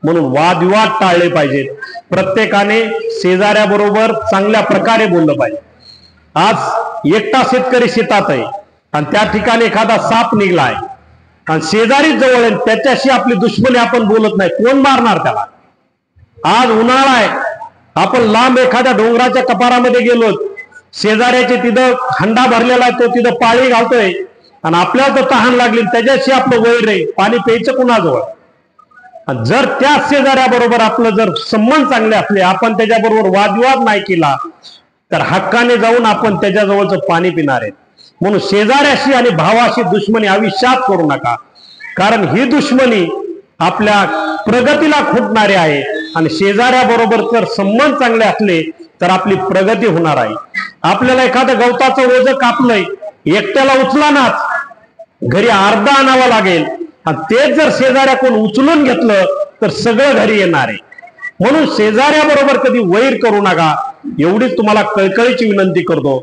म्हणून वादविवाद टाळले पाहिजेत। प्रत्येकाने शेजाऱ्याबरोबर चांगल्या प्रकारे बोललं पाहिजे। आज एकटा शेतकरी शेतात आहे आणि त्या ठिकाणी एखादा साप निघलाय आणि शेजारी जवळ आहे, त्याच्याशी आपली दुश्मनी आपण बोलत नाही, कोण मारणार त्याला? आज उन्हाळा आहे, आपण लांब एखाद्या डोंगराच्या कपारामध्ये गेलो, शेजाऱ्याचे तिथं हंडा भरलेला आहे, तो तिथं पाळी घालतोय आणि आपल्याला तर तहान लागली, त्याच्याशी आपलं वैर आहे, पाणी प्यायचं कुणाजवळ? जर त्या शेजाऱ्याबरोबर आपलं जर संबंध चांगले असले, आपण त्याच्याबरोबर वादविवाद नाही केला, तर हक्काने जाऊन आपण त्याच्याजवळचं पाणी पिणार आहे। म्हणून शेजाऱ्याशी आणि भावाशी दुश्मनी आयुष्यात करू नका, कारण ही दुश्मनी आपल्या प्रगतीला खुंटणारी आहे आणि शेजाऱ्याबरोबर जर संबंध चांगले असले तर आपली प्रगती होणार आहे। आपल्याला एखादं गवताचं ओझं कापलंय, एकट्याला उचलानाच, घरी अर्धा आणावं लागेल आणि तेच जर शेजाऱ्याकडून उचलून घेतलं तर सगळं घरी येणार आहे। म्हणून शेजाऱ्याबरोबर कधी वैर करू नका, एवढीच तुम्हाला कळकळीची विनंती करतो।